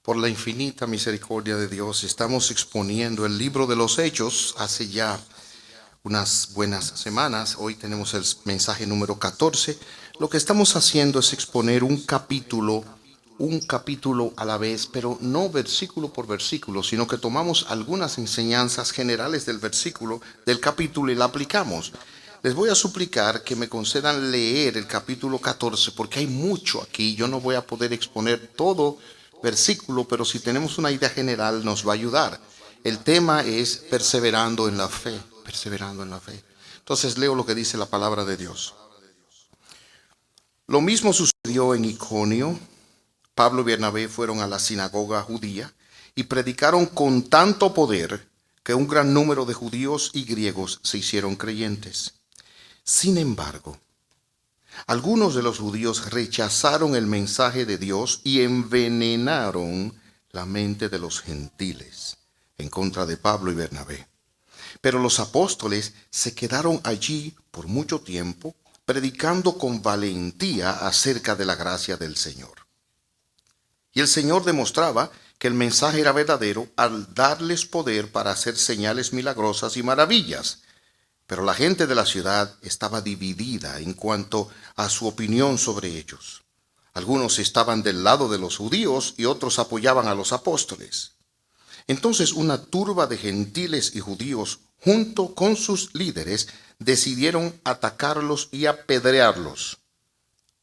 Por la infinita misericordia de Dios, estamos exponiendo el libro de los Hechos hace ya unas buenas semanas. Hoy tenemos el mensaje número 14. Lo que estamos haciendo es exponer un capítulo a la vez, pero no versículo por versículo, sino que tomamos algunas enseñanzas generales del capítulo y la aplicamos. Les voy a suplicar que me concedan leer el capítulo 14 porque hay mucho aquí. Yo no voy a poder exponer todo versículo, pero si tenemos una idea general nos va a ayudar. El tema es perseverando en la fe, perseverando en la fe. Entonces leo lo que dice la palabra de Dios. Lo mismo sucedió en Iconio. Pablo y Bernabé fueron a la sinagoga judía y predicaron con tanto poder que un gran número de judíos y griegos se hicieron creyentes. Sin embargo, algunos de los judíos rechazaron el mensaje de Dios y envenenaron la mente de los gentiles en contra de Pablo y Bernabé. Pero los apóstoles se quedaron allí por mucho tiempo, predicando con valentía acerca de la gracia del Señor. Y el Señor demostraba que el mensaje era verdadero al darles poder para hacer señales milagrosas y maravillas. Pero la gente de la ciudad estaba dividida en cuanto a su opinión sobre ellos. Algunos estaban del lado de los judíos y otros apoyaban a los apóstoles. Entonces una turba de gentiles y judíos, junto con sus líderes, decidieron atacarlos y apedrearlos.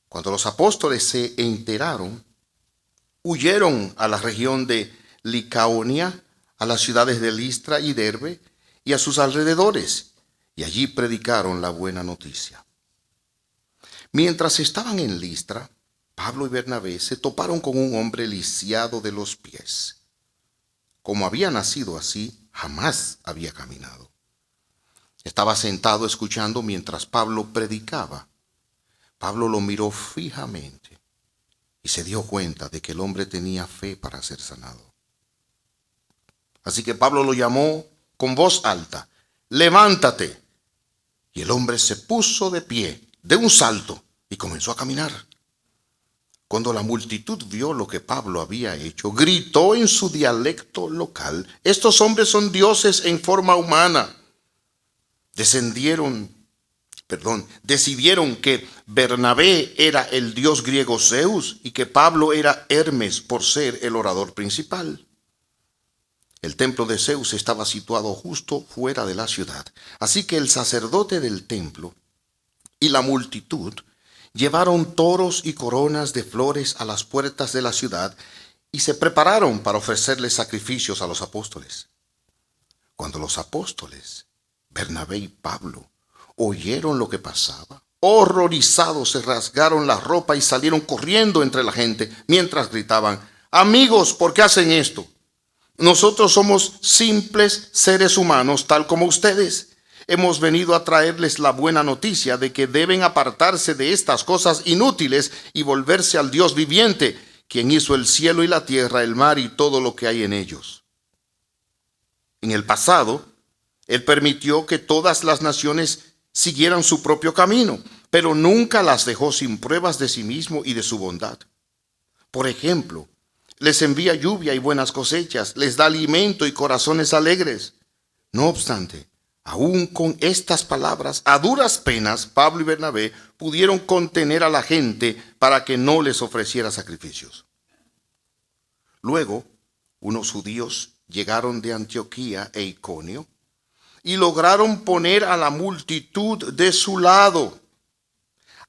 Cuando los apóstoles se enteraron, huyeron a la región de Licaonia, a las ciudades de Listra y Derbe y a sus alrededores, y allí predicaron la buena noticia. Mientras estaban en Listra, Pablo y Bernabé se toparon con un hombre lisiado de los pies. Como había nacido así, jamás había caminado. Estaba sentado escuchando mientras Pablo predicaba. Pablo lo miró fijamente y se dio cuenta de que el hombre tenía fe para ser sanado. Así que Pablo lo llamó con voz alta: «Levántate». Y el hombre se puso de pie de un salto y comenzó a caminar. Cuando la multitud vio lo que Pablo había hecho, gritó en su dialecto local: «Estos hombres son dioses en forma humana». Decidieron que Bernabé era el dios griego Zeus y que Pablo era Hermes por ser el orador principal. El templo de Zeus estaba situado justo fuera de la ciudad, así que el sacerdote del templo y la multitud llevaron toros y coronas de flores a las puertas de la ciudad y se prepararon para ofrecerles sacrificios a los apóstoles. Cuando los apóstoles, Bernabé y Pablo, oyeron lo que pasaba, horrorizados se rasgaron la ropa y salieron corriendo entre la gente mientras gritaban: «Amigos, ¿por qué hacen esto? Nosotros somos simples seres humanos tal como ustedes. Hemos venido a traerles la buena noticia de que deben apartarse de estas cosas inútiles y volverse al Dios viviente, quien hizo el cielo y la tierra, el mar y todo lo que hay en ellos. En el pasado, Él permitió que todas las naciones siguieran su propio camino, pero nunca las dejó sin pruebas de sí mismo y de su bondad. Por ejemplo, les envía lluvia y buenas cosechas, les da alimento y corazones alegres. No obstante, aún con estas palabras, a duras penas, Pablo y Bernabé pudieron contener a la gente para que no les ofreciera sacrificios. Luego, unos judíos llegaron de Antioquía e Iconio y lograron poner a la multitud de su lado.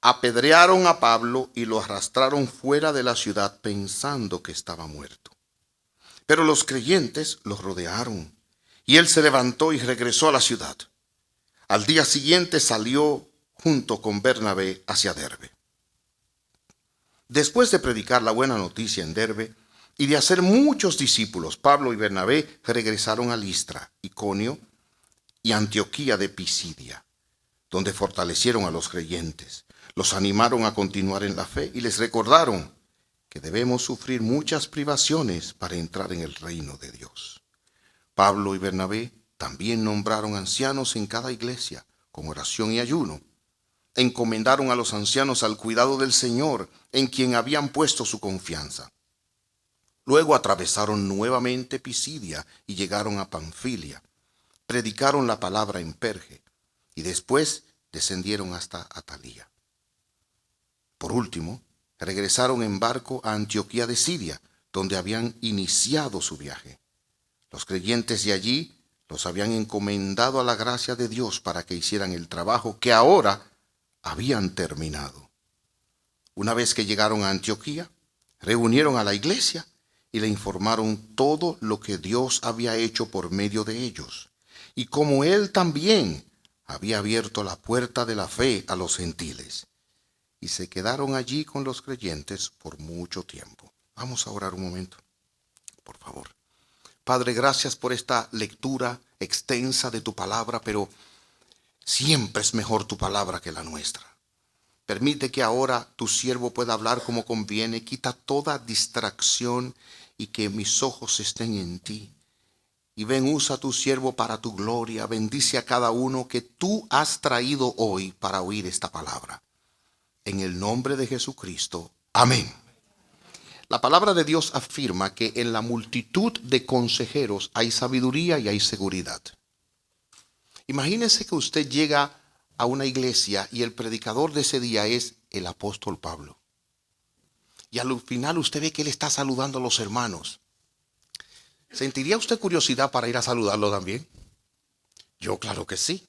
Apedrearon a Pablo y lo arrastraron fuera de la ciudad pensando que estaba muerto. Pero los creyentes lo rodearon y él se levantó y regresó a la ciudad. Al día siguiente salió junto con Bernabé hacia Derbe. Después de predicar la buena noticia en Derbe y de hacer muchos discípulos, Pablo y Bernabé regresaron a Listra, Iconio y Antioquía de Pisidia, donde fortalecieron a los creyentes. Los animaron a continuar en la fe y les recordaron que debemos sufrir muchas privaciones para entrar en el reino de Dios. Pablo y Bernabé también nombraron ancianos en cada iglesia con oración y ayuno. Encomendaron a los ancianos al cuidado del Señor, en quien habían puesto su confianza. Luego atravesaron nuevamente Pisidia y llegaron a Panfilia. Predicaron la palabra en Perge y después descendieron hasta Atalía. Por último, regresaron en barco a Antioquía de Siria, donde habían iniciado su viaje. Los creyentes de allí los habían encomendado a la gracia de Dios para que hicieran el trabajo que ahora habían terminado. Una vez que llegaron a Antioquía, reunieron a la iglesia y le informaron todo lo que Dios había hecho por medio de ellos, y como Él también había abierto la puerta de la fe a los gentiles. Y se quedaron allí con los creyentes por mucho tiempo. Vamos a orar un momento, por favor. Padre, gracias por esta lectura extensa de tu palabra, pero siempre es mejor tu palabra que la nuestra. Permite que ahora tu siervo pueda hablar como conviene. Quita toda distracción y que mis ojos estén en ti. Y ven, usa a tu siervo para tu gloria. Bendice a cada uno que tú has traído hoy para oír esta palabra. En el nombre de Jesucristo. Amén. La palabra de Dios afirma que en la multitud de consejeros hay sabiduría y hay seguridad. Imagínese que usted llega a una iglesia y el predicador de ese día es el apóstol Pablo. Y al final usted ve que él está saludando a los hermanos. ¿Sentiría usted curiosidad para ir a saludarlo también? Yo claro que sí.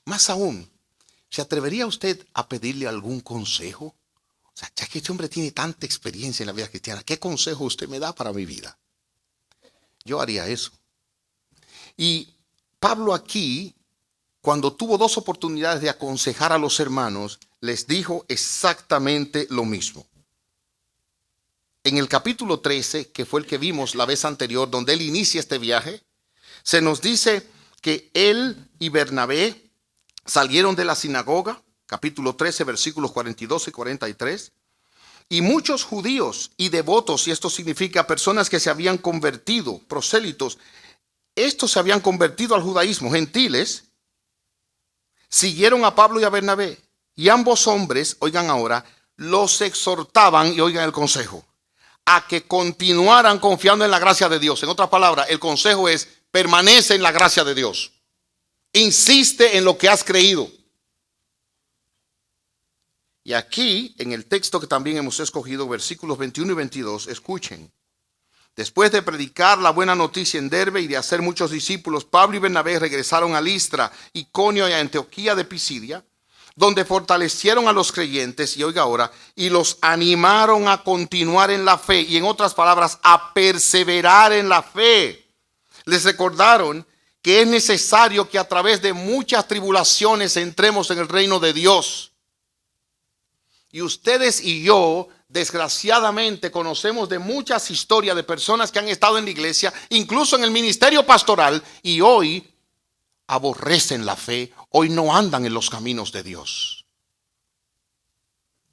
Más aún, ¿se atrevería usted a pedirle algún consejo? O sea, ya que este hombre tiene tanta experiencia en la vida cristiana, ¿qué consejo usted me da para mi vida? Yo haría eso. Y Pablo aquí, cuando tuvo dos oportunidades de aconsejar a los hermanos, les dijo exactamente lo mismo. En el capítulo 13, que fue el que vimos la vez anterior, donde él inicia este viaje, se nos dice que él y Bernabé salieron de la sinagoga, capítulo 13, versículos 42 y 43, y muchos judíos y devotos, y esto significa personas que se habían convertido, prosélitos, estos se habían convertido al judaísmo, gentiles, siguieron a Pablo y a Bernabé, y ambos hombres, oigan ahora, los exhortaban, y oigan el consejo, a que continuaran confiando en la gracia de Dios. En otras palabras, el consejo es: permanece en la gracia de Dios. Insiste en lo que has creído. Y aquí, en el texto que también hemos escogido, versículos 21 y 22, escuchen. Después de predicar la buena noticia en Derbe y de hacer muchos discípulos, Pablo y Bernabé regresaron a Listra, Iconio y a Antioquía de Pisidia, donde fortalecieron a los creyentes, y oiga ahora, y los animaron a continuar en la fe, y en otras palabras, a perseverar en la fe. Les recordaron que es necesario que a través de muchas tribulaciones entremos en el reino de Dios. Y ustedes y yo, desgraciadamente, conocemos de muchas historias de personas que han estado en la iglesia, incluso en el ministerio pastoral, y hoy aborrecen la fe, hoy no andan en los caminos de Dios.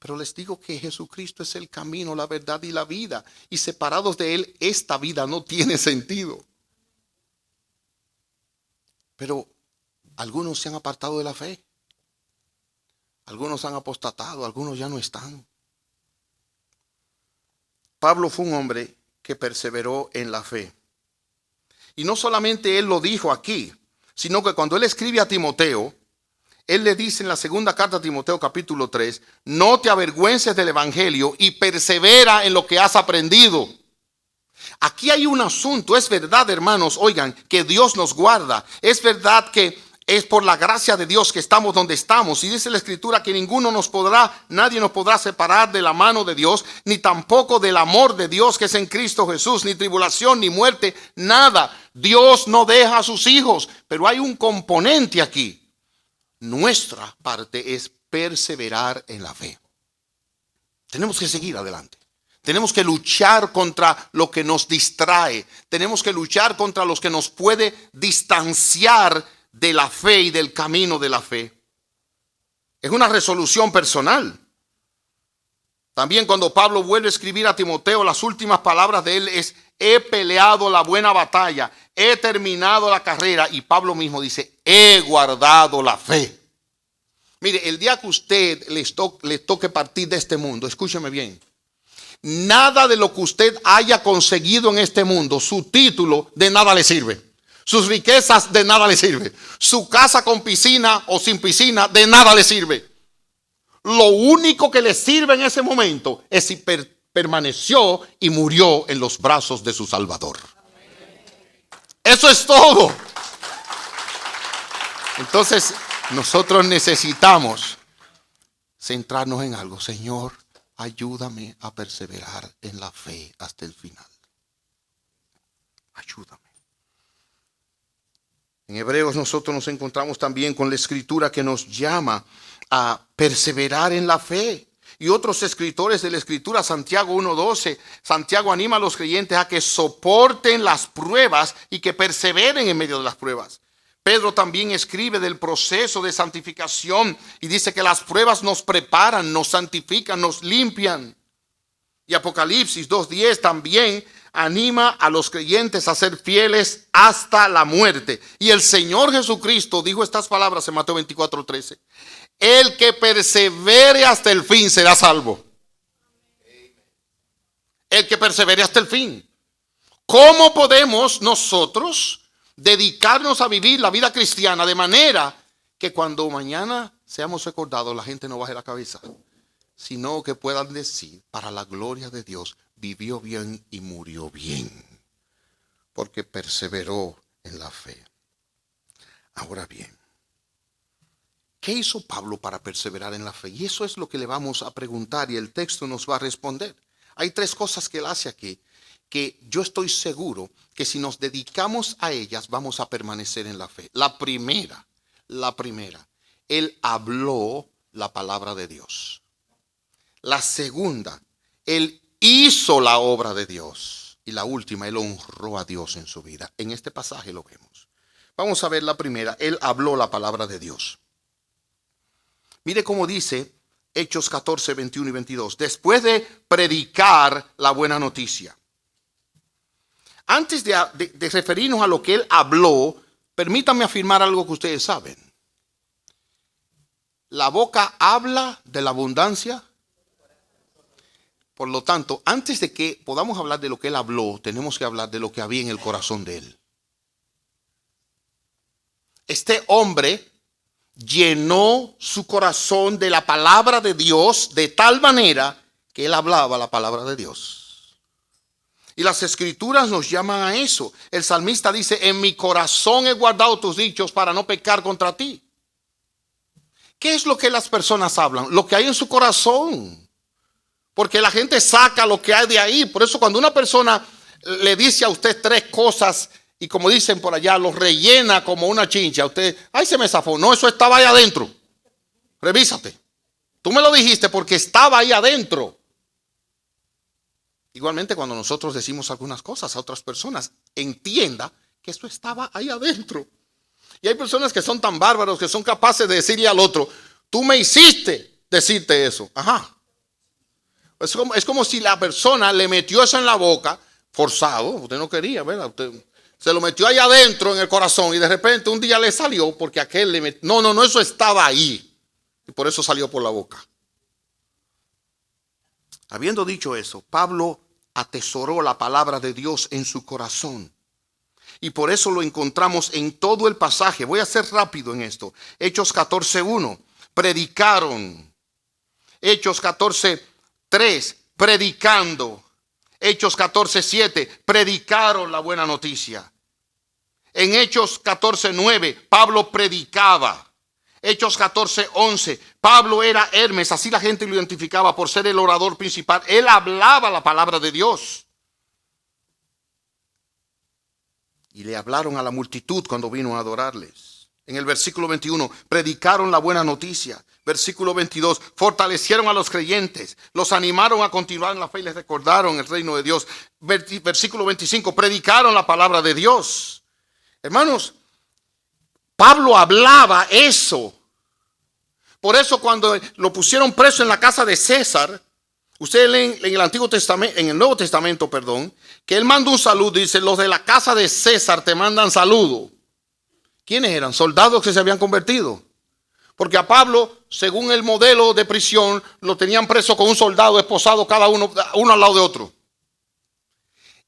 Pero les digo que Jesucristo es el camino, la verdad y la vida, y separados de Él, esta vida no tiene sentido. Pero algunos se han apartado de la fe, algunos han apostatado, algunos ya no están. Pablo fue un hombre que perseveró en la fe. Y no solamente él lo dijo aquí, sino que cuando él escribe a Timoteo, él le dice en la segunda carta a Timoteo capítulo 3, no te avergüences del evangelio y persevera en lo que has aprendido. Aquí hay un asunto, es verdad, hermanos, oigan, que Dios nos guarda. Es verdad que es por la gracia de Dios que estamos donde estamos. Y dice la Escritura que nadie nos podrá separar de la mano de Dios, ni tampoco del amor de Dios que es en Cristo Jesús, ni tribulación, ni muerte, nada. Dios no deja a sus hijos, pero hay un componente aquí. Nuestra parte es perseverar en la fe. Tenemos que seguir adelante. Tenemos que luchar contra lo que nos distrae. Tenemos que luchar contra los que nos puede distanciar de la fe y del camino de la fe. Es una resolución personal. También cuando Pablo vuelve a escribir a Timoteo, las últimas palabras de él es: he peleado la buena batalla, he terminado la carrera. Y Pablo mismo dice: he guardado la fe. Mire, el día que usted le toque partir de este mundo, escúcheme bien, Nada de lo que usted haya conseguido en este mundo, su título, de nada le sirve. Sus riquezas de nada le sirve. Su casa con piscina o sin piscina de nada le sirve. Lo único que le sirve en ese momento es si permaneció y murió en los brazos de su Salvador. Eso es todo. Entonces, nosotros necesitamos centrarnos en algo. Señor, ayúdame a perseverar en la fe hasta el final. Ayúdame. En Hebreos nosotros nos encontramos también con la escritura que nos llama a perseverar en la fe. Y otros escritores de la escritura, Santiago 1:12, Santiago anima a los creyentes a que soporten las pruebas y que perseveren en medio de las pruebas. Pedro también escribe del proceso de santificación y dice que las pruebas nos preparan, nos santifican, nos limpian. Y Apocalipsis 2:10 también anima a los creyentes a ser fieles hasta la muerte. Y el Señor Jesucristo dijo estas palabras en Mateo 24:13. El que persevere hasta el fin será salvo. El que persevere hasta el fin. ¿Cómo podemos nosotros dedicarnos a vivir la vida cristiana de manera que cuando mañana seamos recordados la gente no baje la cabeza, sino que puedan decir, para la gloria de Dios, vivió bien y murió bien, porque perseveró en la fe? Ahora bien, ¿qué hizo Pablo para perseverar en la fe? Y eso es lo que le vamos a preguntar y el texto nos va a responder. Hay tres cosas que él hace aquí, que yo estoy seguro que si nos dedicamos a ellas vamos a permanecer en la fe. La primera, él habló la palabra de Dios. La segunda, él hizo la obra de Dios. Y la última, él honró a Dios en su vida. En este pasaje lo vemos. Vamos a ver la primera, él habló la palabra de Dios. Mire cómo dice Hechos 14, 21 y 22. Después de predicar la buena noticia. Antes de referirnos a lo que él habló, permítanme afirmar algo que ustedes saben. La boca habla de la abundancia. Por lo tanto, antes de que podamos hablar de lo que él habló, tenemos que hablar de lo que había en el corazón de él. Este hombre llenó su corazón de la palabra de Dios de tal manera que él hablaba la palabra de Dios. Y las escrituras nos llaman a eso. El salmista dice, en mi corazón he guardado tus dichos para no pecar contra ti. ¿Qué es lo que las personas hablan? Lo que hay en su corazón. Porque la gente saca lo que hay de ahí. Por eso cuando una persona le dice a usted tres cosas y como dicen por allá, los rellena como una chincha, usted, ay, se me zafó. No, eso estaba ahí adentro. Revísate. Tú me lo dijiste porque estaba ahí adentro. Igualmente cuando nosotros decimos algunas cosas a otras personas, entienda que eso estaba ahí adentro. Y hay personas que son tan bárbaros que son capaces de decirle al otro, tú me hiciste decirte eso. Ajá. Es como si la persona le metió eso en la boca, forzado, usted no quería, ¿verdad? Usted se lo metió ahí adentro en el corazón y de repente un día le salió porque aquel le metió. No, eso estaba ahí. Y por eso salió por la boca. Habiendo dicho eso, Pablo atesoró la palabra de Dios en su corazón. Y por eso lo encontramos en todo el pasaje. Voy a ser rápido en esto. Hechos 14:1, predicaron. Hechos 14:3, predicando. Hechos 14:7, predicaron la buena noticia. En Hechos 14:9, Pablo predicaba. Hechos 14:11, Pablo era Hermes, así la gente lo identificaba por ser el orador principal. Él hablaba la palabra de Dios. Y le hablaron a la multitud cuando vino a adorarles. En el versículo 21, predicaron la buena noticia. Versículo 22, fortalecieron a los creyentes, los animaron a continuar en la fe y les recordaron el reino de Dios. Versículo 25, predicaron la palabra de Dios. Hermanos, Pablo hablaba eso. Por eso cuando lo pusieron preso en la casa de César, ustedes leen en el Antiguo Testamento, en el Nuevo Testamento, que él manda un saludo, dice, los de la casa de César te mandan saludo. ¿Quiénes eran? Soldados que se habían convertido. Porque a Pablo, según el modelo de prisión, lo tenían preso con un soldado esposado, cada uno al lado de otro.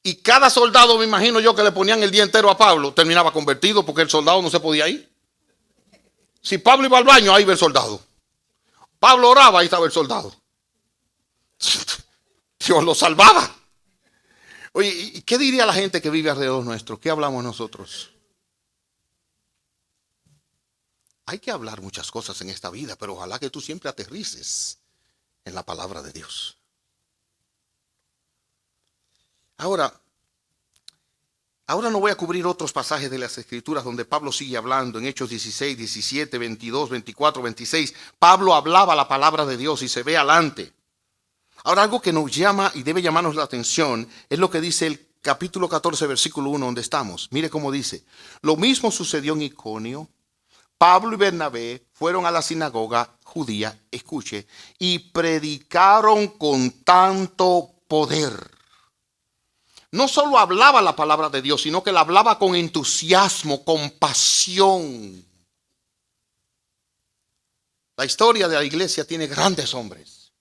Y cada soldado, me imagino yo, que le ponían el día entero a Pablo, terminaba convertido porque el soldado no se podía ir. Si Pablo iba al baño, ahí iba el soldado. Pablo oraba, ahí estaba el soldado. Dios lo salvaba. Oye, ¿y qué diría la gente que vive alrededor nuestro? ¿Qué hablamos nosotros? Hay que hablar muchas cosas en esta vida, pero ojalá que tú siempre aterrices en la palabra de Dios. Ahora no voy a cubrir otros pasajes de las Escrituras donde Pablo sigue hablando. En Hechos 16, 17, 22, 24, 26. Pablo hablaba la palabra de Dios y se ve adelante. Ahora, algo que nos llama y debe llamarnos la atención es lo que dice el capítulo 14, versículo 1, donde estamos. Mire cómo dice. Lo mismo sucedió en Iconio. Pablo y Bernabé fueron a la sinagoga judía, escuche, y predicaron con tanto poder. No solo hablaba la palabra de Dios, sino que la hablaba con entusiasmo, con pasión. La historia de la iglesia tiene grandes hombres.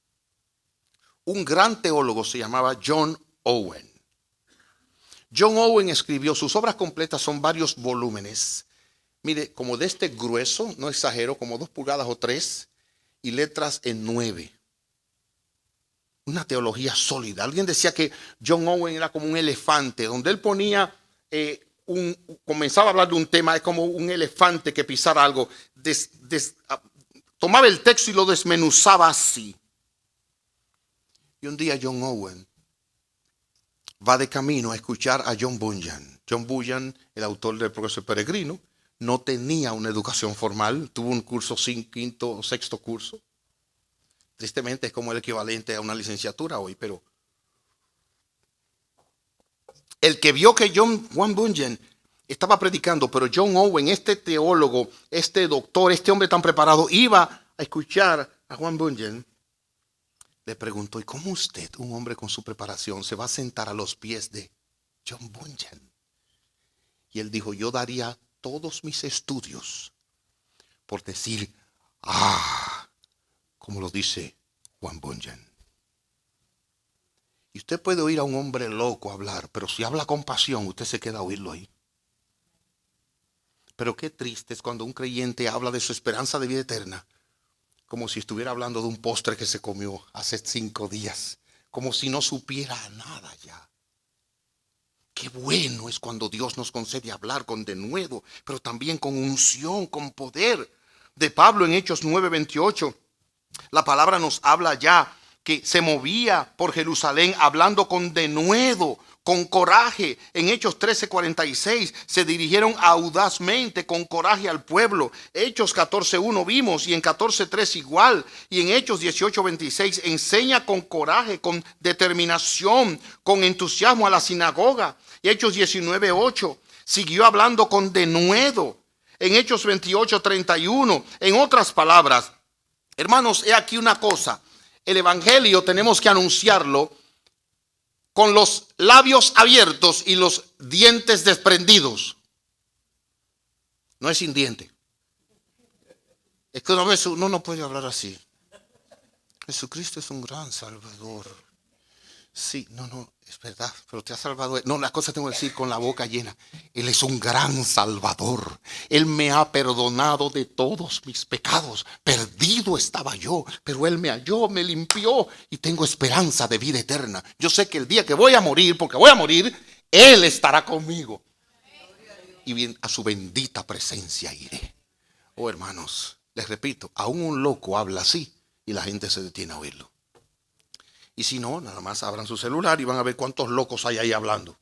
Un gran teólogo se llamaba John Owen. John Owen escribió, sus obras completas son varios volúmenes. Mire, como de este grueso, no exagero, como 2 pulgadas o 3, y letras en 9. Una teología sólida. Alguien decía que John Owen era como un elefante, donde él ponía, comenzaba a hablar de un tema, es como un elefante que pisara algo. Tomaba el texto y lo desmenuzaba así. Y un día John Owen va de camino a escuchar a John Bunyan. John Bunyan, el autor del Progreso Peregrino, no tenía una educación formal, tuvo un curso quinto o sexto curso. Tristemente es como el equivalente a una licenciatura hoy, pero el que vio que Juan Bunyan estaba predicando, pero John Owen, este teólogo, este doctor, este hombre tan preparado, iba a escuchar a Juan Bunyan, le preguntó, ¿y cómo usted, un hombre con su preparación, se va a sentar a los pies de John Bunyan? Y él dijo, yo daría todos mis estudios por decir, como lo dice Juan Bunyan. Y usted puede oír a un hombre loco hablar, pero si habla con pasión, usted se queda a oírlo ahí. Pero qué triste es cuando un creyente habla de su esperanza de vida eterna, como si estuviera hablando de un postre que se comió hace 5 días, como si no supiera nada ya. Qué bueno es cuando Dios nos concede hablar con denuedo, pero también con unción, con poder. De Pablo en Hechos 9:28, la palabra nos habla ya que se movía por Jerusalén hablando con denuedo, con coraje. En Hechos 13:46 se dirigieron audazmente, con coraje al pueblo. Hechos 14:1 vimos, y en 14:3 igual. Y en Hechos 18:26 enseña con coraje, con determinación, con entusiasmo a la sinagoga. Y Hechos 19:8 siguió hablando con denuedo. En Hechos 28:31, en otras palabras, hermanos, he aquí una cosa. El evangelio tenemos que anunciarlo con los labios abiertos y los dientes desprendidos. No es sin diente. Es que uno no puede hablar así. Jesucristo es un gran salvador. Sí, no, es verdad, pero te ha salvado. No, las cosas tengo que decir con la boca llena. Él es un gran salvador. Él me ha perdonado de todos mis pecados. Perdido estaba yo, pero Él me halló, me limpió y tengo esperanza de vida eterna. Yo sé que el día que voy a morir, porque voy a morir, Él estará conmigo. Y bien, a su bendita presencia iré. Oh, hermanos, les repito, aún un loco habla así y la gente se detiene a oírlo. Y si no, nada más abran su celular y van a ver cuántos locos hay ahí hablando.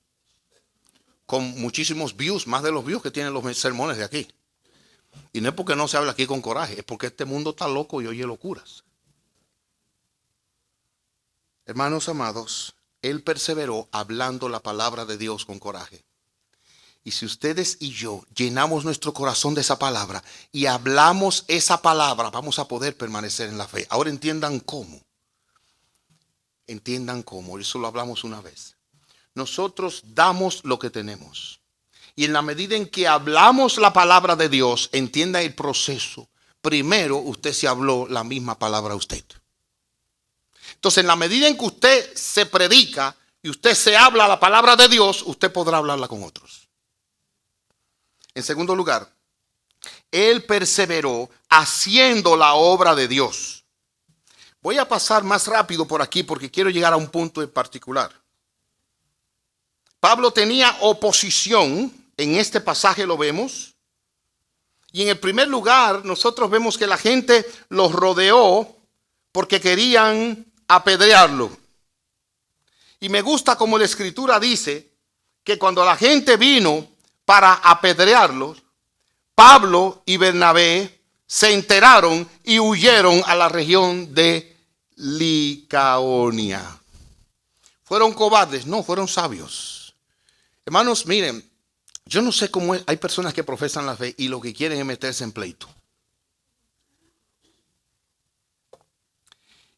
Con muchísimos views, más de los views que tienen los sermones de aquí. Y no es porque no se habla aquí con coraje, es porque este mundo está loco y oye locuras. Hermanos amados, él perseveró hablando la palabra de Dios con coraje. Y si ustedes y yo llenamos nuestro corazón de esa palabra y hablamos esa palabra, vamos a poder permanecer en la fe. Ahora entiendan cómo. Entiendan cómo, eso lo hablamos una vez. Nosotros damos lo que tenemos. Y en la medida en que hablamos la palabra de Dios, entiendan el proceso. primero usted se habló la misma palabra a usted. Entonces, en la medida en que usted se predica y usted se habla la palabra de Dios, usted podrá hablarla con otros. En segundo lugar, él perseveró haciendo la obra de Dios. Voy a pasar más rápido por aquí porque quiero llegar a un punto en particular. Pablo tenía oposición, en este pasaje lo vemos. Y en el primer lugar, nosotros vemos que la gente los rodeó porque querían apedrearlo. Y me gusta como la escritura dice que cuando la gente vino para apedrearlo, Pablo y Bernabé se enteraron y huyeron a la región de Licaonia. ¿Fueron cobardes? No, fueron sabios. Hermanos, miren, yo no sé cómo es. Hay personas que profesan la fe y lo que quieren es meterse en pleito.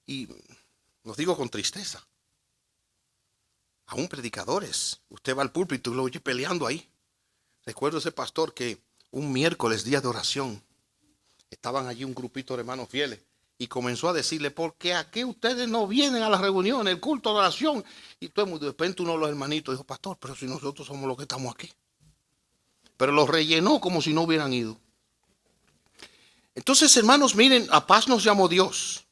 Y los digo con tristeza. Aún predicadores. Usted va al púlpito y lo oye peleando ahí. Recuerdo ese pastor que un miércoles, día de oración, estaban allí un grupito de hermanos fieles y comenzó a decirle, ¿por qué aquí ustedes no vienen a la reunión, el culto de oración? Y de repente uno de los hermanitos dijo, pastor, pero si nosotros somos los que estamos aquí. Pero los rellenó como si no hubieran ido. Entonces, hermanos, miren, a paz nos llamó Dios.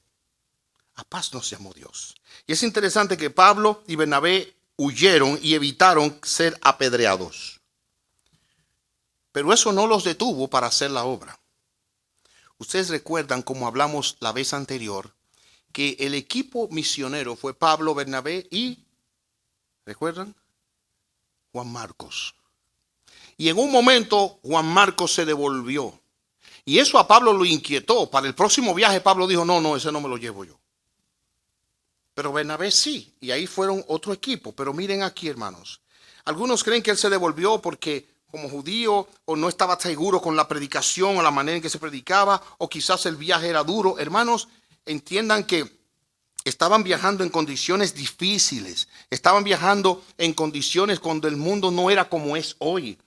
A paz nos llamó Dios. Y es interesante que Pablo y Bernabé huyeron y evitaron ser apedreados. Pero eso no los detuvo para hacer la obra. Ustedes recuerdan, como hablamos la vez anterior, que el equipo misionero fue Pablo, Bernabé y, ¿recuerdan? Juan Marcos. Y en un momento Juan Marcos se devolvió. Y eso a Pablo lo inquietó. Para el próximo viaje Pablo dijo, no, ese no me lo llevo yo. Pero Bernabé sí. Y ahí fueron otro equipo. Pero miren aquí, hermanos. Algunos creen que él se devolvió porque como judío o no estaba seguro con la predicación o la manera en que se predicaba. O quizás el viaje era duro. Hermanos, entiendan que estaban viajando en condiciones difíciles. Estaban viajando en condiciones cuando el mundo no era como es hoy.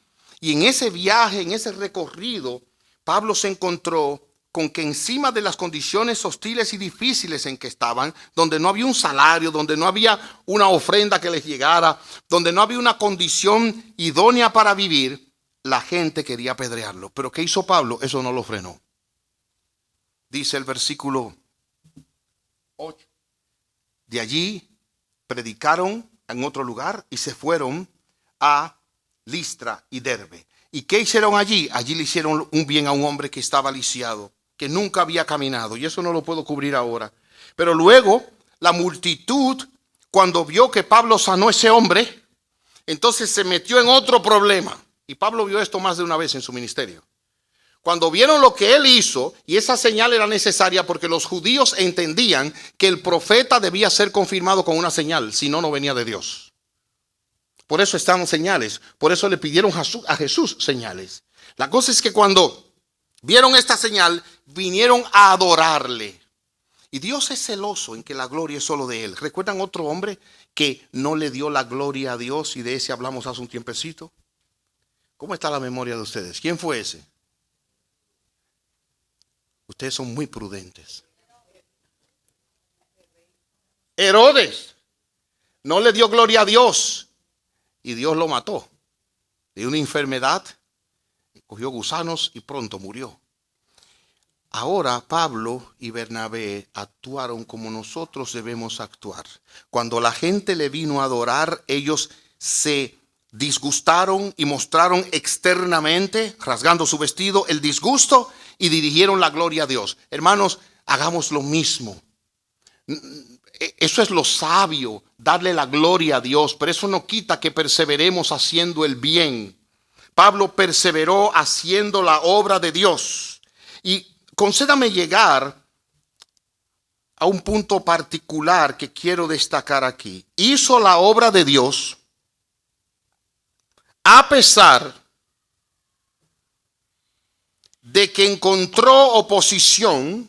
Y en ese viaje, en ese recorrido, Pablo se encontró con que encima de las condiciones hostiles y difíciles en que estaban, donde no había un salario, donde no había una ofrenda que les llegara, donde no había una condición idónea para vivir, la gente quería apedrearlo. Pero ¿qué hizo Pablo? Eso no lo frenó. Dice el versículo 8. De allí predicaron en otro lugar y se fueron a Listra y Derbe. ¿Y qué hicieron allí? Allí le hicieron un bien a un hombre que estaba lisiado, que nunca había caminado, y eso no lo puedo cubrir ahora. Pero luego la multitud, cuando vio que Pablo sanó a ese hombre, entonces se metió en otro problema. Y Pablo vio esto más de una vez en su ministerio. Cuando vieron lo que él hizo, y esa señal era necesaria porque los judíos entendían que el profeta debía ser confirmado con una señal, si no, no venía de Dios. Por eso estaban señales. Por eso le pidieron a Jesús señales. La cosa es que cuando vieron esta señal, vinieron a adorarle. Y Dios es celoso en que la gloria es solo de Él. ¿Recuerdan otro hombre que no le dio la gloria a Dios? Y de ese hablamos hace un tiempecito. ¿Cómo está la memoria de ustedes? ¿Quién fue ese? Ustedes son muy prudentes. Herodes no le dio gloria a Dios. Y Dios lo mató de una enfermedad, cogió gusanos y pronto murió. Ahora Pablo y Bernabé actuaron como nosotros debemos actuar. Cuando la gente le vino a adorar, ellos se disgustaron y mostraron externamente, rasgando su vestido, el disgusto y dirigieron la gloria a Dios. Hermanos, hagamos lo mismo. Eso es lo sabio, darle la gloria a Dios, pero eso no quita que perseveremos haciendo el bien. Pablo perseveró haciendo la obra de Dios. Y concédame llegar a un punto particular que quiero destacar aquí. Hizo la obra de Dios a pesar de que encontró oposición,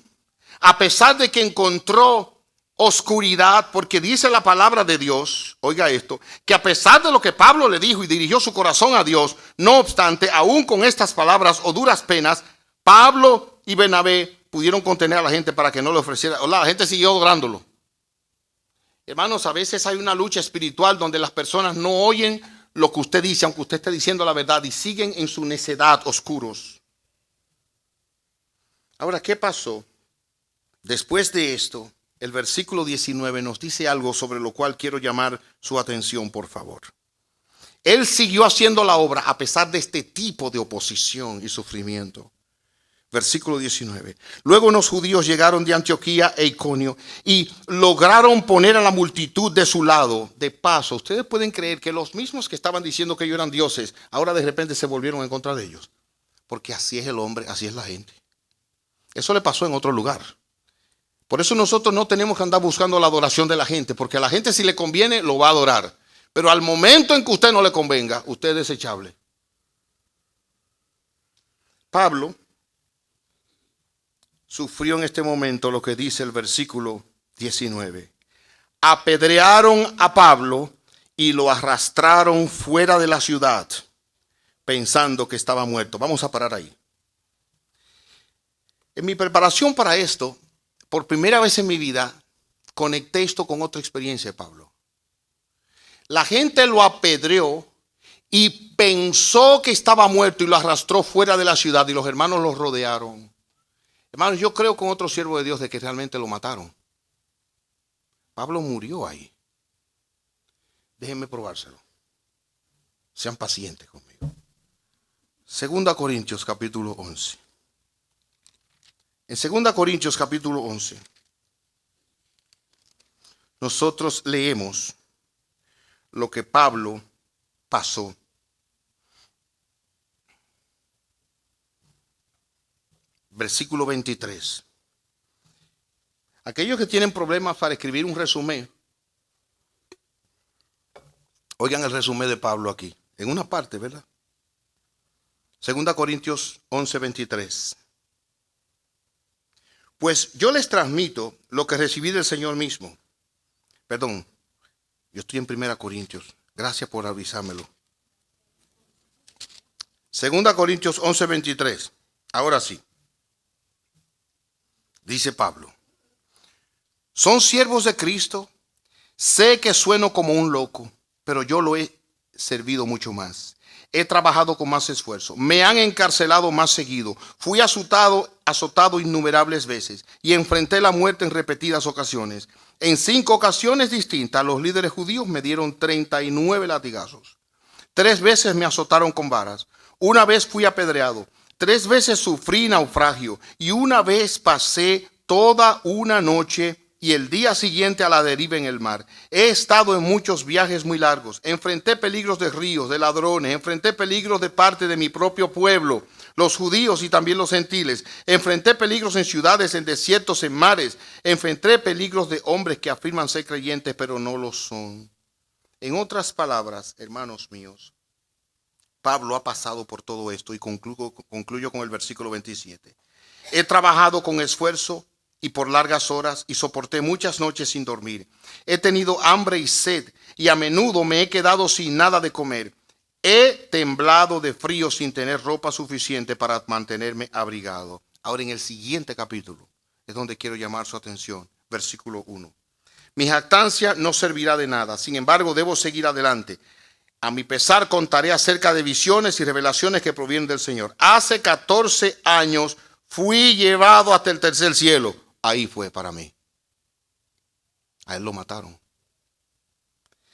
a pesar de que encontró oscuridad, porque dice la palabra de Dios, oiga esto, que a pesar de lo que Pablo le dijo y dirigió su corazón a Dios, no obstante, aún con estas palabras o duras penas, Pablo y Bernabé pudieron contener a la gente para que no le ofreciera. La gente siguió adorándolo. Hermanos, a veces hay una lucha espiritual donde las personas no oyen lo que usted dice, aunque usted esté diciendo la verdad, y siguen en su necedad oscuros. Ahora, ¿qué pasó? Después de esto, el versículo 19 nos dice algo sobre lo cual quiero llamar su atención, por favor. Él siguió haciendo la obra a pesar de este tipo de oposición y sufrimiento. Versículo 19. Luego unos judíos llegaron de Antioquía e Iconio y lograron poner a la multitud de su lado. De paso, ustedes pueden creer que los mismos que estaban diciendo que ellos eran dioses, ahora de repente se volvieron en contra de ellos. Porque así es el hombre, así es la gente. Eso le pasó en otro lugar. Por eso nosotros no tenemos que andar buscando la adoración de la gente, porque a la gente si le conviene lo va a adorar. Pero al momento en que usted no le convenga, usted es desechable. Pablo sufrió en este momento lo que dice el versículo 19. Apedrearon a Pablo y lo arrastraron fuera de la ciudad, pensando que estaba muerto. Vamos a parar ahí. En mi preparación para esto, por primera vez en mi vida, conecté esto con otra experiencia de Pablo. La gente lo apedreó y pensó que estaba muerto y lo arrastró fuera de la ciudad y los hermanos lo rodearon. Hermanos, yo creo con otro siervo de Dios de que realmente lo mataron. Pablo murió ahí. Déjenme probárselo. Sean pacientes conmigo. 2 Corintios capítulo 11. En 2 Corintios capítulo 11, nosotros leemos lo que Pablo pasó. Versículo 23. Aquellos que tienen problemas para escribir un resumen, oigan el resumen de Pablo aquí, en una parte, ¿verdad? 2 Corintios 11, 23. Pues yo les transmito lo que recibí del Señor mismo. Perdón, yo estoy en 1 Corintios. Gracias por avisármelo. 2 Corintios 11, 23. Ahora sí. Dice Pablo. Son siervos de Cristo. Sé que sueno como un loco, pero yo lo he servido mucho más. He trabajado con más esfuerzo. Me han encarcelado más seguido. Fui azotado innumerables veces y enfrenté la muerte en repetidas ocasiones. En 5 ocasiones distintas, los líderes judíos me dieron 39 latigazos. 3 veces me azotaron con varas. Una vez fui apedreado. 3 veces sufrí naufragio y una vez pasé toda una noche y el día siguiente a la deriva en el mar. He estado en muchos viajes muy largos. Enfrenté peligros de ríos, de ladrones. Enfrenté peligros de parte de mi propio pueblo, los judíos y también los gentiles. Enfrenté peligros en ciudades, en desiertos, en mares. Enfrenté peligros de hombres que afirman ser creyentes, pero no lo son. En otras palabras, hermanos míos, Pablo ha pasado por todo esto y concluyo con el versículo 27. He trabajado con esfuerzo y por largas horas y soporté muchas noches sin dormir. He tenido hambre y sed y a menudo me he quedado sin nada de comer. He temblado de frío sin tener ropa suficiente para mantenerme abrigado. Ahora en el siguiente capítulo es donde quiero llamar su atención. Versículo 1. Mi jactancia no servirá de nada, sin embargo debo seguir adelante. A mi pesar contaré acerca de visiones y revelaciones que provienen del Señor. Hace 14 años fui llevado hasta el tercer cielo. Ahí fue para mí. A él lo mataron.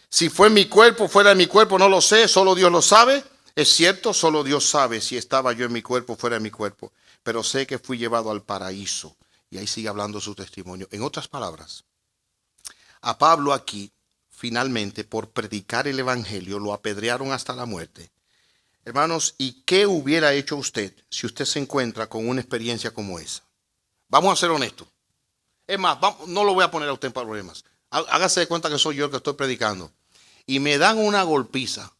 Si fue en mi cuerpo, fuera de mi cuerpo, no lo sé. Solo Dios lo sabe. Es cierto, solo Dios sabe si estaba yo en mi cuerpo, fuera de mi cuerpo. Pero sé que fui llevado al paraíso. Y ahí sigue hablando su testimonio. En otras palabras, a Pablo aquí, finalmente, por predicar el evangelio, lo apedrearon hasta la muerte. Hermanos, ¿y qué hubiera hecho usted si usted se encuentra con una experiencia como esa? Vamos a ser honestos. Es más, no lo voy a poner a usted en problemas. Hágase de cuenta que soy yo el que estoy predicando. Y me dan una golpiza,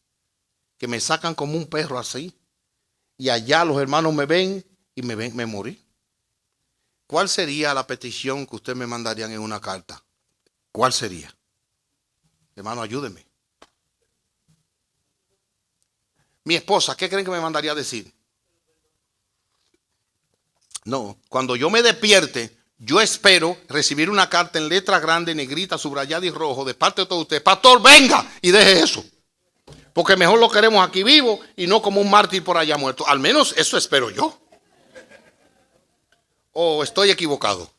que me sacan como un perro así. Y allá los hermanos me ven y me morí. ¿Cuál sería la petición que usted me mandarían en una carta? ¿Cuál sería? Hermano, ayúdeme. Mi esposa, ¿qué creen que me mandaría a decir? No, cuando yo me despierte, yo espero recibir una carta en letra grande, negrita, subrayada y rojo de parte de todos ustedes. Pastor, venga y deje eso. Porque mejor lo queremos aquí vivo y no como un mártir por allá muerto. Al menos eso espero yo. ¿O estoy equivocado?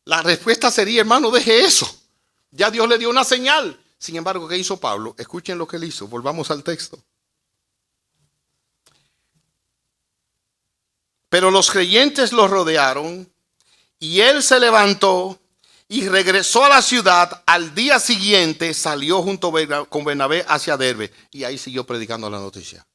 La respuesta sería, hermano, deje eso. Ya Dios le dio una señal. Sin embargo, ¿qué hizo Pablo? Escuchen lo que él hizo. Volvamos al texto. Pero los creyentes lo rodearon y él se levantó y regresó a la ciudad. Al día siguiente salió junto con Bernabé hacia Derbe y ahí siguió predicando la noticia.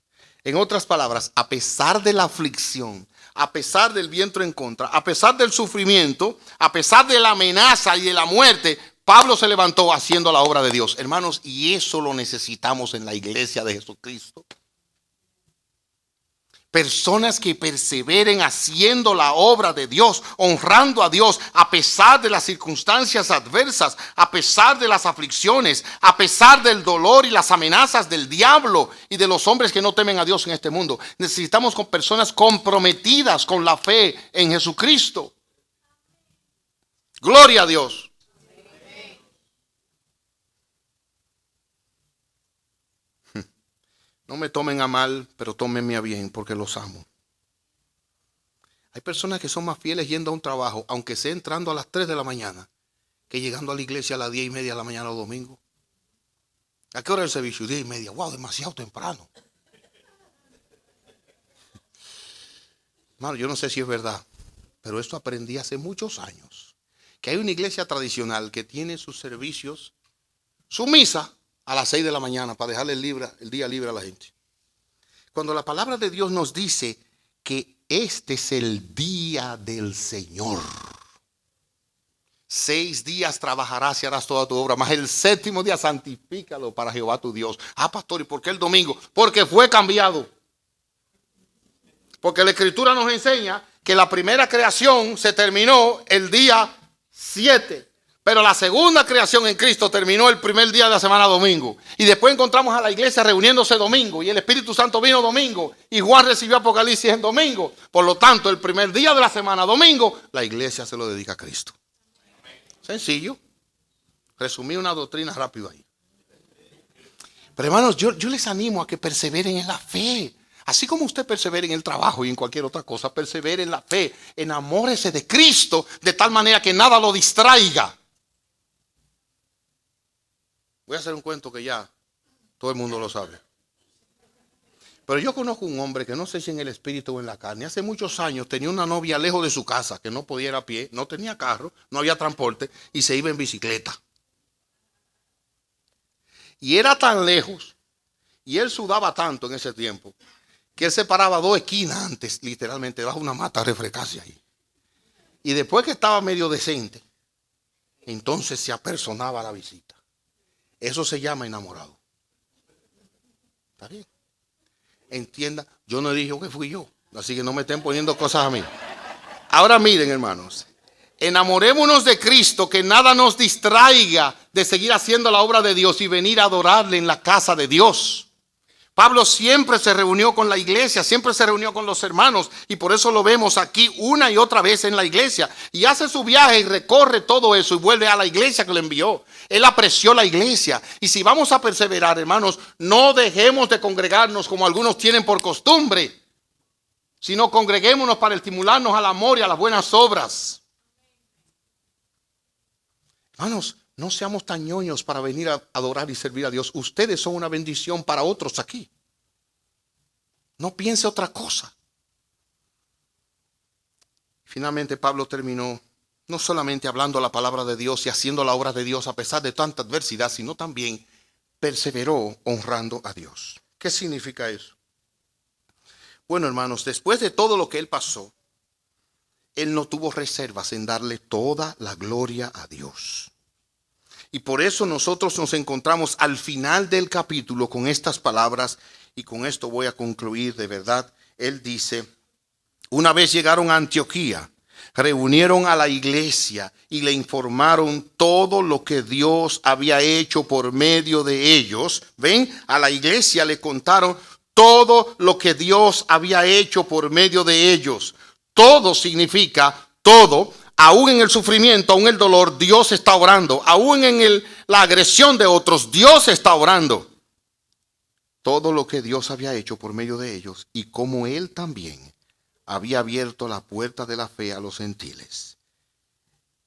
En otras palabras, a pesar de la aflicción, a pesar del viento en contra, a pesar del sufrimiento, a pesar de la amenaza y de la muerte, Pablo se levantó haciendo la obra de Dios. Hermanos, y eso lo necesitamos en la iglesia de Jesucristo. Personas que perseveren haciendo la obra de Dios, honrando a Dios a pesar de las circunstancias adversas, a pesar de las aflicciones, a pesar del dolor y las amenazas del diablo y de los hombres que no temen a Dios en este mundo. Necesitamos con personas comprometidas con la fe en Jesucristo. Gloria a Dios. No me tomen a mal, pero tómenme a bien porque los amo. Hay personas que son más fieles yendo a un trabajo, aunque sea entrando a las 3 de la mañana, que llegando a la iglesia a las 10:30 de la mañana los domingos. ¿A qué hora es el servicio? 10:30. Wow, demasiado temprano. Hermano, yo no sé si es verdad, pero esto aprendí hace muchos años. Que hay una iglesia tradicional que tiene sus servicios, su misa, a las 6 de la mañana para dejarle el día libre a la gente. Cuando la palabra de Dios nos dice que este es el día del Señor. 6 días trabajarás y harás toda tu obra, mas el 7º día santifícalo para Jehová tu Dios. Ah, pastor, ¿y por qué el domingo? Porque fue cambiado. Porque la Escritura nos enseña que la primera creación se terminó el día 7. Pero la segunda creación en Cristo terminó el primer día de la semana, domingo. Y después encontramos a la iglesia reuniéndose domingo. Y el Espíritu Santo vino domingo. Y Juan recibió Apocalipsis en domingo. Por lo tanto, el primer día de la semana, domingo, la iglesia se lo dedica a Cristo. Sencillo. Resumí una doctrina rápido ahí. Pero hermanos, yo les animo a que perseveren en la fe. Así como usted persevera en el trabajo y en cualquier otra cosa, persevere en la fe. Enamórese de Cristo de tal manera que nada lo distraiga. Voy a hacer un cuento que ya todo el mundo lo sabe. Pero yo conozco un hombre que no sé si en el espíritu o en la carne. Hace muchos años tenía una novia lejos de su casa, que no podía ir a pie, no tenía carro, no había transporte y se iba en bicicleta. Y era tan lejos y él sudaba tanto en ese tiempo que él se paraba 2 esquinas antes, literalmente, bajo una mata a refrescarse ahí. Y después que estaba medio decente, entonces se apersonaba a la visita. Eso se llama enamorado. ¿Está bien? Entienda, yo no dije que fui yo, así que no me estén poniendo cosas a mí. Ahora miren, hermanos, enamorémonos de Cristo, que nada nos distraiga de seguir haciendo la obra de Dios y venir a adorarle en la casa de Dios. Pablo siempre se reunió con la iglesia, siempre se reunió con los hermanos y por eso lo vemos aquí una y otra vez en la iglesia. Y hace su viaje y recorre todo eso y vuelve a la iglesia que lo envió. Él apreció la iglesia. Y si vamos a perseverar, hermanos, no dejemos de congregarnos como algunos tienen por costumbre, sino congreguémonos para estimularnos al amor y a las buenas obras. Hermanos, no seamos tan ñoños para venir a adorar y servir a Dios. Ustedes son una bendición para otros aquí. No piense otra cosa. Finalmente Pablo terminó no solamente hablando la palabra de Dios y haciendo la obra de Dios a pesar de tanta adversidad, sino también perseveró honrando a Dios. ¿Qué significa eso? Bueno, hermanos, después de todo lo que él pasó, él no tuvo reservas en darle toda la gloria a Dios. Y por eso nosotros nos encontramos al final del capítulo con estas palabras, y con esto voy a concluir de verdad. Él dice, una vez llegaron a Antioquía, reunieron a la iglesia y le informaron todo lo que Dios había hecho por medio de ellos. Ven, a la iglesia le contaron todo lo que Dios había hecho por medio de ellos. Todo significa todo. Aún en el sufrimiento, aún en el dolor, Dios está obrando. Aún en la agresión de otros, Dios está obrando. Todo lo que Dios había hecho por medio de ellos y como Él también había abierto la puerta de la fe a los gentiles.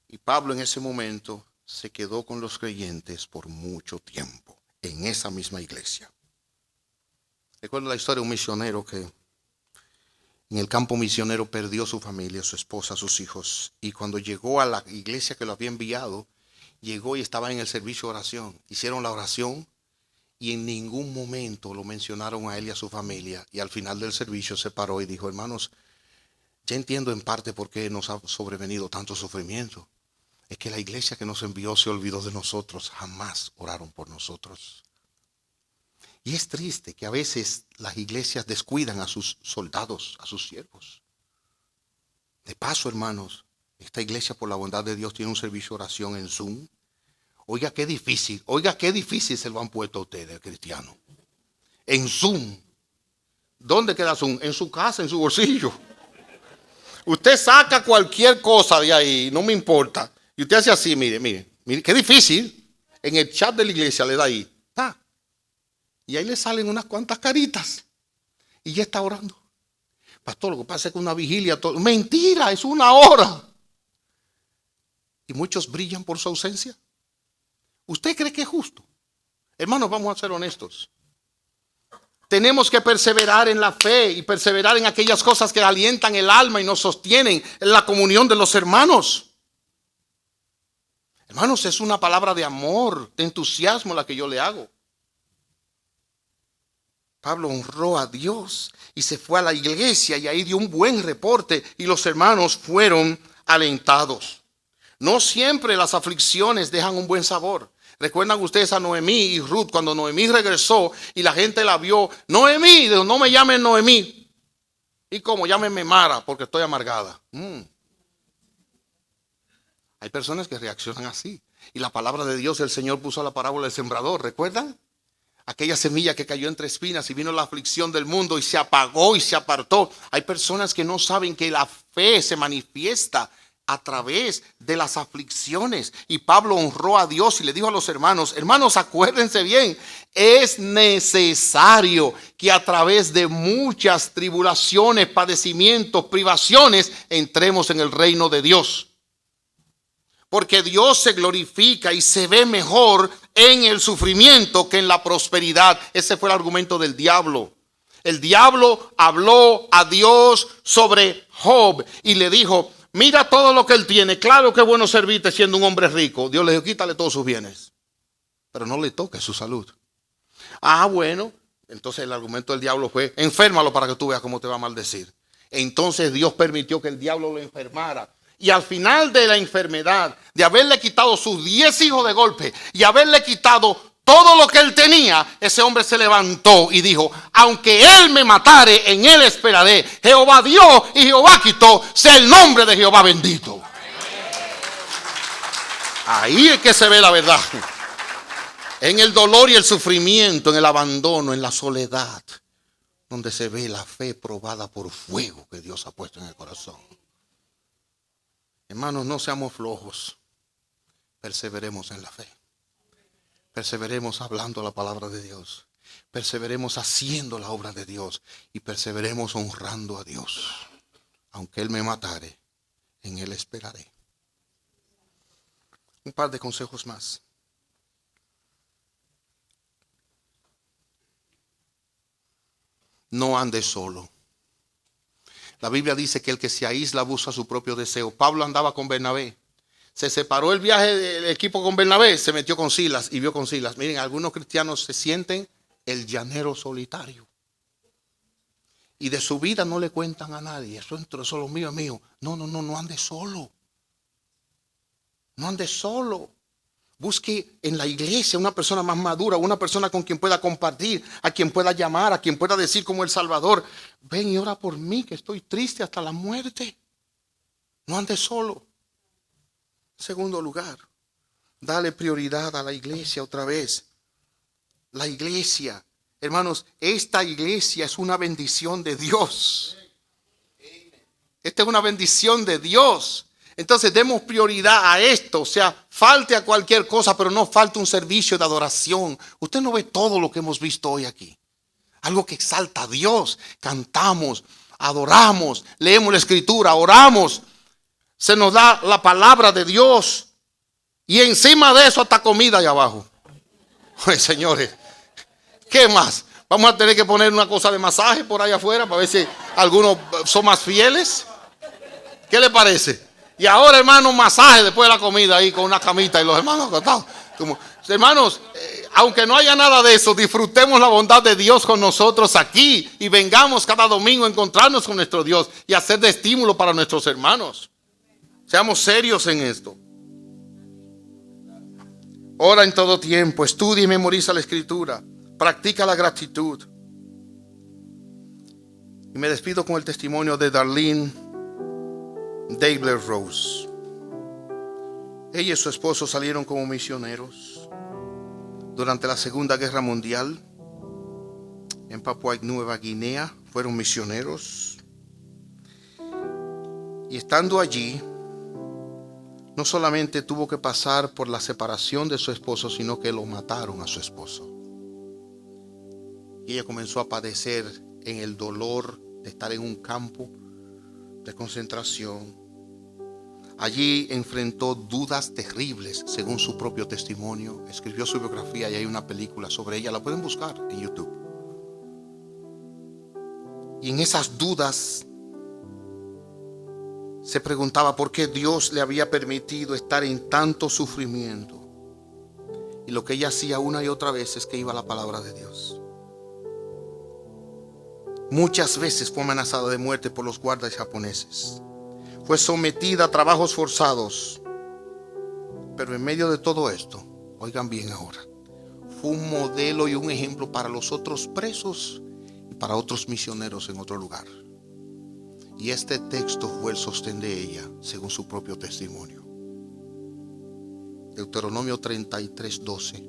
Y Pablo en ese momento se quedó con los creyentes por mucho tiempo en esa misma iglesia. Recuerdo la historia de un misionero que en el campo misionero perdió su familia, su esposa, sus hijos. Y cuando llegó a la iglesia que lo había enviado, llegó y estaba en el servicio de oración. Hicieron la oración y en ningún momento lo mencionaron a él y a su familia. Y al final del servicio se paró y dijo: hermanos, ya entiendo en parte por qué nos ha sobrevenido tanto sufrimiento. Es que la iglesia que nos envió se olvidó de nosotros. Jamás oraron por nosotros. Y es triste que a veces las iglesias descuidan a sus soldados, a sus siervos. De paso, hermanos, esta iglesia, por la bondad de Dios, tiene un servicio de oración en Zoom. Oiga qué difícil se lo han puesto a ustedes, cristianos. En Zoom. ¿Dónde queda Zoom? En su casa, en su bolsillo. Usted saca cualquier cosa de ahí, no me importa. Y usted hace así, mire, qué difícil. En el chat de la iglesia le da ahí. Y ahí le salen unas cuantas caritas. Y ya está orando. Pastor, lo que pasa es que una vigilia, mentira, es una hora. Y muchos brillan por su ausencia. ¿Usted cree que es justo? Hermanos, vamos a ser honestos. Tenemos que perseverar en la fe y perseverar en aquellas cosas que alientan el alma y nos sostienen en la comunión de los hermanos. Hermanos, es una palabra de amor, de entusiasmo la que yo le hago. Pablo honró a Dios y se fue a la iglesia y ahí dio un buen reporte y los hermanos fueron alentados. No siempre las aflicciones dejan un buen sabor. ¿Recuerdan ustedes a Noemí y Ruth cuando Noemí regresó y la gente la vio? Noemí, no me llamen Noemí. ¿Y cómo? Llámenme Mara porque estoy amargada. Hay personas que reaccionan así. Y la palabra de Dios, el Señor puso la parábola del sembrador, ¿recuerdan? Aquella semilla que cayó entre espinas y vino la aflicción del mundo y se apagó y se apartó. Hay personas que no saben que la fe se manifiesta a través de las aflicciones. Y Pablo honró a Dios y le dijo a los hermanos: hermanos, acuérdense bien, es necesario que a través de muchas tribulaciones, padecimientos, privaciones, entremos en el reino de Dios. Porque Dios se glorifica y se ve mejor en el sufrimiento que en la prosperidad. Ese fue el argumento del diablo. El diablo habló a Dios sobre Job y le dijo: mira todo lo que él tiene. Claro que es bueno servirte siendo un hombre rico. Dios le dijo: quítale todos sus bienes, pero no le toque su salud. Bueno, entonces el argumento del diablo fue: enférmalo para que tú veas cómo te va a maldecir. Entonces Dios permitió que el diablo lo enfermara. Y al final de la enfermedad, de haberle quitado sus 10 hijos de golpe y haberle quitado todo lo que él tenía, ese hombre se levantó y dijo: aunque él me matare, en él esperaré. Jehová dio y Jehová quitó, sea el nombre de Jehová bendito. Ahí es que se ve la verdad. En el dolor y el sufrimiento, en el abandono, en la soledad, donde se ve la fe probada por fuego que Dios ha puesto en el corazón. Hermanos, no seamos flojos. Perseveremos en la fe. Perseveremos hablando la palabra de Dios. Perseveremos haciendo la obra de Dios. Y perseveremos honrando a Dios. Aunque Él me matare, en Él esperaré. Un par de consejos más. No andes solo. La Biblia dice que el que se aísla busca su propio deseo. Pablo andaba con Bernabé. Se separó el viaje del equipo con Bernabé, se metió con Silas y vio con Silas. Miren, algunos cristianos se sienten el llanero solitario. Y de su vida no le cuentan a nadie. Eso es solo mío, es mío. No andes solo. No andes solo. Busque en la iglesia una persona más madura, una persona con quien pueda compartir, a quien pueda llamar, a quien pueda decir como el Salvador: ven y ora por mí, que estoy triste hasta la muerte. No andes solo. En segundo lugar, dale prioridad a la iglesia otra vez. La iglesia, hermanos, esta iglesia es una bendición de Dios. Esta es una bendición de Dios. Entonces demos prioridad a esto. O sea, falte a cualquier cosa, pero no falte un servicio de adoración. Usted no ve todo lo que hemos visto hoy aquí. Algo que exalta a Dios. Cantamos, adoramos, leemos la escritura, oramos. Se nos da la palabra de Dios. Y encima de eso hasta comida allá abajo. Oye, señores, ¿qué más? Vamos a tener que poner una cosa de masaje por ahí afuera para ver si algunos son más fieles. ¿Qué le parece? Y ahora, hermanos, masaje después de la comida ahí con una camita y los hermanos acostados. Hermanos, aunque no haya nada de eso, disfrutemos la bondad de Dios con nosotros aquí y vengamos cada domingo a encontrarnos con nuestro Dios y hacer de estímulo para nuestros hermanos. Seamos serios en esto. Ora en todo tiempo, estudia y memoriza la escritura, practica la gratitud. Y me despido con el testimonio de Darlene Dabler Rose. Ella y su esposo salieron como misioneros durante la Segunda Guerra Mundial en Papúa Nueva Guinea. Fueron misioneros y estando allí no solamente tuvo que pasar por la separación de su esposo, sino que lo mataron a su esposo. Y ella comenzó a padecer en el dolor de estar en un campo de concentración. Allí enfrentó dudas terribles, según su propio testimonio. Escribió su biografía y hay una película sobre ella. La pueden buscar en YouTube. Y en esas dudas se preguntaba por qué Dios le había permitido estar en tanto sufrimiento. Y lo que ella hacía una y otra vez es que iba a la palabra de Dios. Muchas veces fue amenazada de muerte por los guardas japoneses. Fue sometida a trabajos forzados. Pero en medio de todo esto, oigan bien ahora, fue un modelo y un ejemplo para los otros presos y para otros misioneros en otro lugar. Y este texto fue el sostén de ella, según su propio testimonio. Deuteronomio 33:12.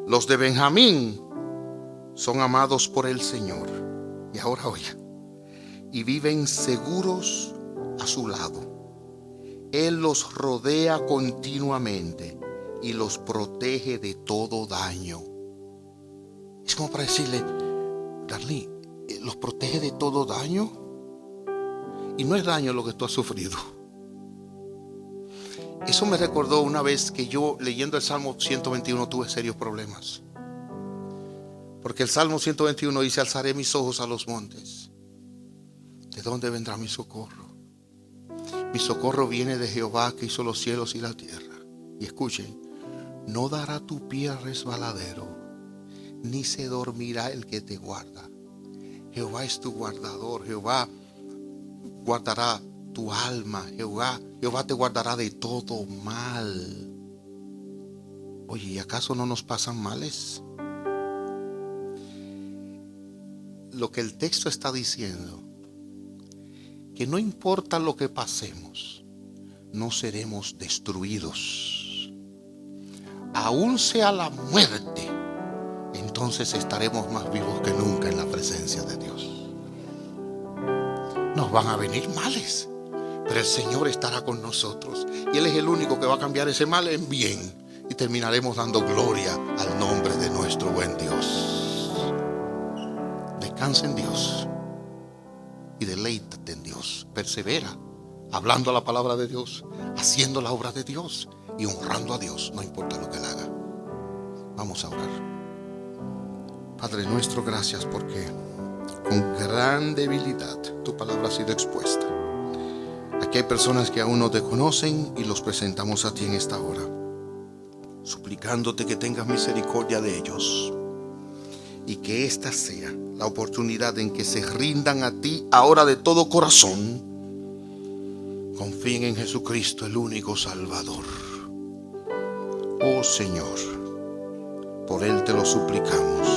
Los de Benjamín son amados por el Señor. Y ahora oiga. Y viven seguros a su lado. Él los rodea continuamente y los protege de todo daño. Es como para decirle, Darlene, ¿los protege de todo daño? Y no es daño lo que tú has sufrido. Eso me recordó una vez que yo, leyendo el Salmo 121, tuve serios problemas. Porque el Salmo 121 dice: alzaré mis ojos a los montes. ¿De dónde vendrá mi socorro? Mi socorro viene de Jehová, que hizo los cielos y la tierra. Y escuchen: no dará tu pie al resbaladero, ni se dormirá el que te guarda. Jehová es tu guardador. Jehová guardará tu alma. Jehová te guardará de todo mal. Oye, ¿y acaso no nos pasan males? Lo que el texto está diciendo, que no importa lo que pasemos, no seremos destruidos. Aún sea la muerte, entonces estaremos más vivos que nunca en la presencia de Dios. Nos van a venir males, pero el Señor estará con nosotros. Y Él es el único que va a cambiar ese mal en bien. Y terminaremos dando gloria al nombre de nuestro buen Dios. Descansa en Dios y deleítate en Dios. Persevera hablando la palabra de Dios, haciendo la obra de Dios y honrando a Dios, no importa lo que Él haga. Vamos a orar. Padre nuestro, gracias porque con gran debilidad tu palabra ha sido expuesta. Aquí hay personas que aún no te conocen y los presentamos a ti en esta hora, suplicándote que tengas misericordia de ellos y que esta sea la oportunidad en que se rindan a ti ahora de todo corazón. Confíen en Jesucristo, el único Salvador. Oh Señor, por Él te lo suplicamos.